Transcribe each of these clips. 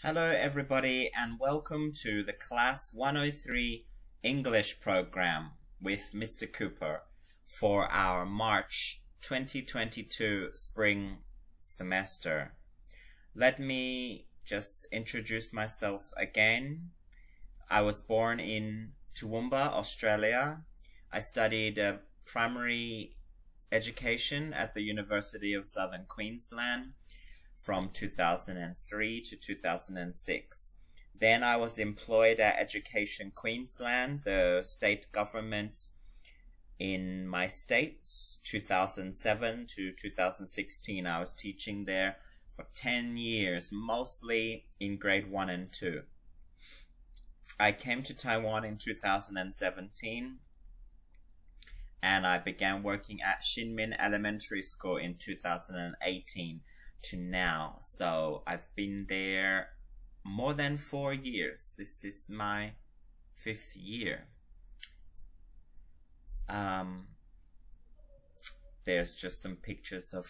Hello everybody and welcome to the Class 103 English program with Mr. Cooper for our March 2022 spring semester. Let me just introduce myself again. I was born in Toowoomba, Australia. I studied primary education at the University of Southern Queensland from 2003 to 2006. Then I was employed at Education Queensland, the state government in my state, 2007 to 2016. I was teaching there for 10 years, mostly in grade 1 and 2. I came to Taiwan in 2017 and I began working at Shinmin Elementary School in 2018 to now. So I've been there more than 4 years. This is my 5th year. There's just some pictures of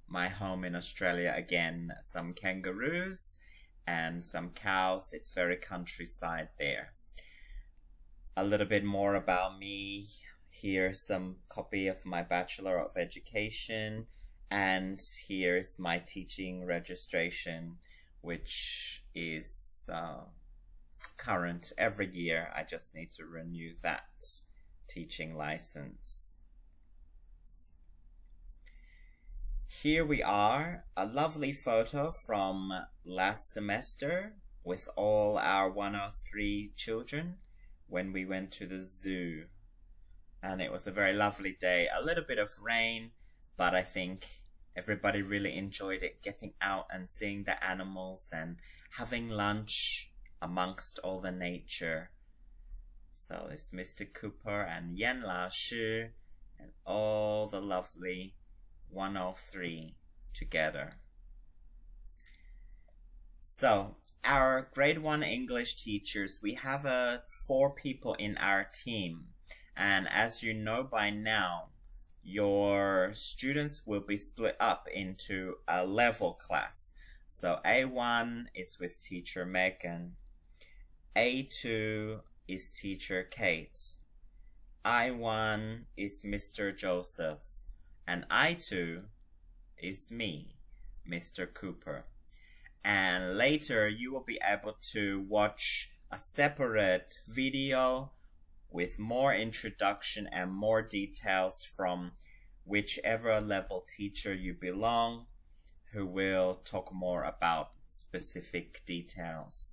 my home in Australia again. Some kangaroos and some cows. It's very countryside there. A little bit more about me. Here's some copy of my Bachelor of Education. And here's my teaching registration, which is current every year. I just need to renew that teaching license. Here we are, a lovely photo from last semester with all our 103 children when we went to the zoo. And it was a very lovely day, a little bit of rain, but I think everybody really enjoyed it, getting out and seeing the animals and having lunch amongst all the nature. So it's Mr. Cooper and Yan Lao Shi and all the lovely 103 together. So our grade 1 English teachers, we have 4 people in our team. And as you know by now, your students will be split up into a level class. So A1 is with teacher Megan, A2 is teacher Kate, I1 is Mr. Joseph, and I2 is me, Mr. Cooper. And later you will be able to watch a separate video with more introduction and more details from whichever level teacher you belong, who will talk more about specific details.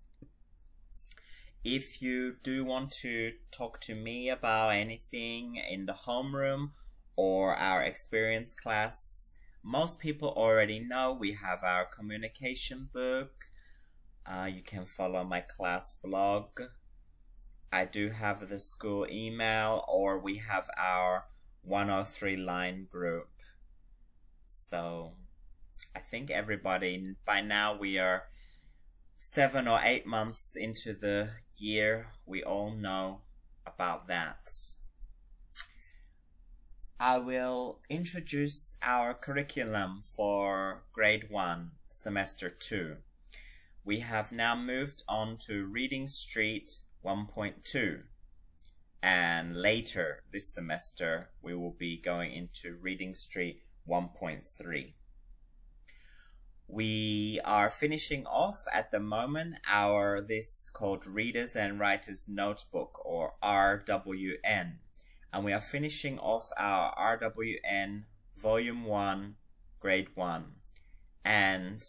If you do want to talk to me about anything in the homeroom or our experience class, most people already know we have our communication book. You can follow my class blog. I do have the school email, or we have our 103 line group. So I think everybody, by now we are 7 or 8 months into the year, we all know about that. I will introduce our curriculum for grade 1, semester 2. We have now moved on to Reading Street 1.2, and later this semester we will be going into Reading Street 1.3. We are finishing off at the moment this called Readers and Writers Notebook, or RWN, and we are finishing off our RWN Volume 1 Grade 1, and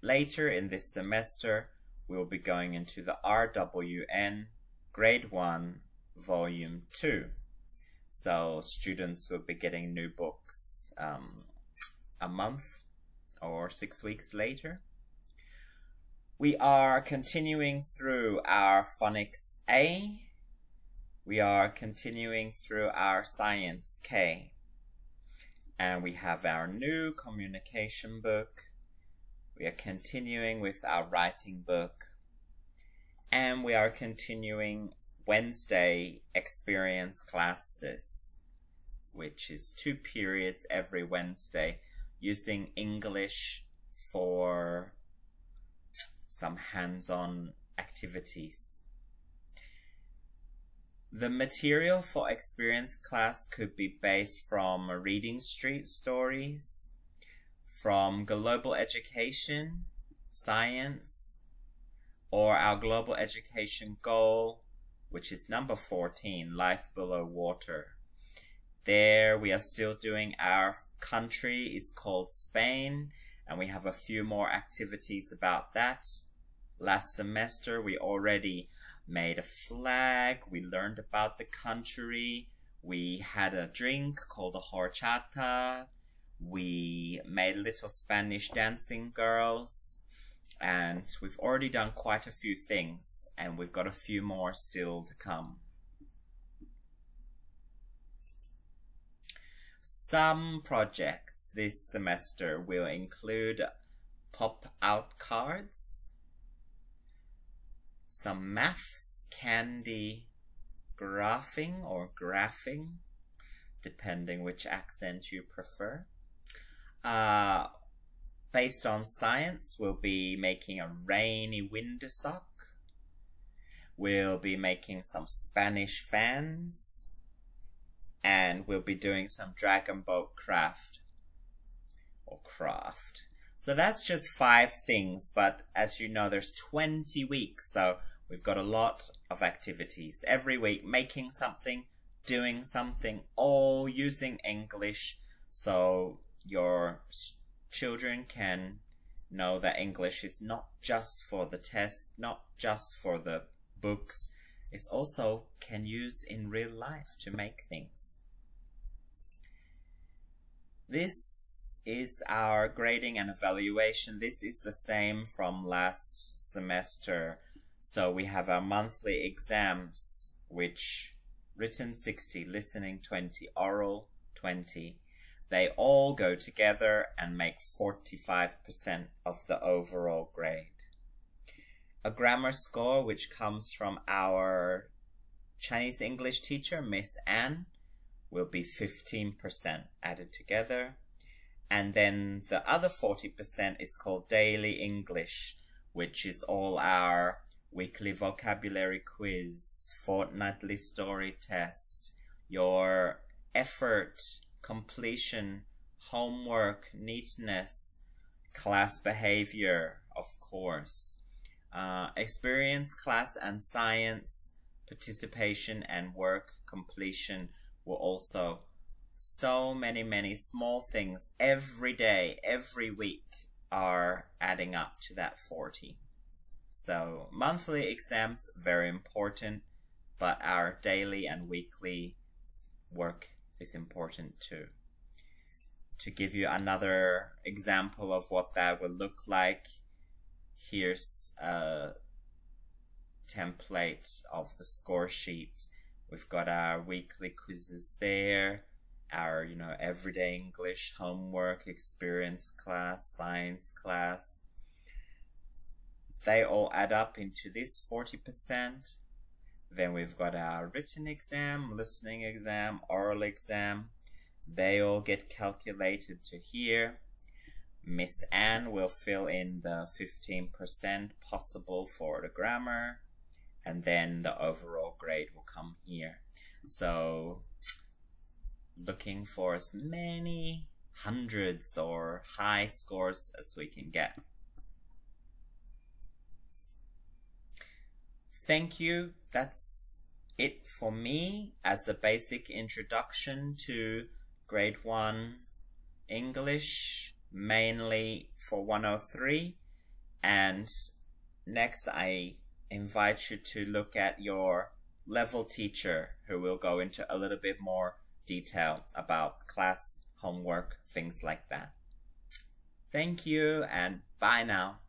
later in this semester we'll be going into the RWN Grade 1 Volume 2. So students will be getting new books a month or 6 weeks later. We are continuing through our Phonics A. We are continuing through our Science K. And we have our new communication book. We are continuing with our writing book, and we are continuing Wednesday experience classes, which is 2 periods every Wednesday using English for some hands-on activities. The material for experience class could be based from reading street stories, from global education, science, or our global education goal, which is number 14, life below water. There we are still doing our country is called Spain, and we have a few more activities about that. Last semester we already made a flag, we learned about the country, we had a drink called a horchata, we made little Spanish dancing girls, and we've already done quite a few things, and we've got a few more still to come. Some projects this semester will include pop-out cards, some maths candy graphing or graphing, depending which accent you prefer. Based on science, we'll be making a rainy windsock. We'll be making some Spanish fans. And we'll be doing some dragon boat craft. So that's just 5 things, but as you know, there's 20 weeks, so we've got a lot of activities. Every week, making something, doing something, all using English, so your children can know that English is not just for the test, not just for the books, it's also can use in real life to make things. This is our grading and evaluation. This is the same from last semester. So we have our monthly exams, which written 60, listening 20, oral 20. They all go together and make 45% of the overall grade. A grammar score, which comes from our Chinese English teacher, Miss Anne, will be 15% added together. And then the other 40% is called daily English, which is all our weekly vocabulary quiz, fortnightly story test, your effort, completion, homework, neatness, class behavior, of course, experience, class and science, participation and work completion will also, so many small things every day, every week are adding up to that 40. So monthly exams, very important, but our daily and weekly work is important too. To give you another example of what that would look like, here's a template of the score sheet. We've got our weekly quizzes there, our, everyday English, homework, experience class, science class. They all add up into this 40%. Then we've got our written exam, listening exam, oral exam. They all get calculated to here. Miss Anne will fill in the 15% possible for the grammar, and then the overall grade will come here. So looking for as many hundreds or high scores as we can get. Thank you. That's it for me as a basic introduction to grade 1 English, mainly for 103. And next I invite you to look at your level teacher, who will go into a little bit more detail about class, homework, things like that. Thank you and bye now.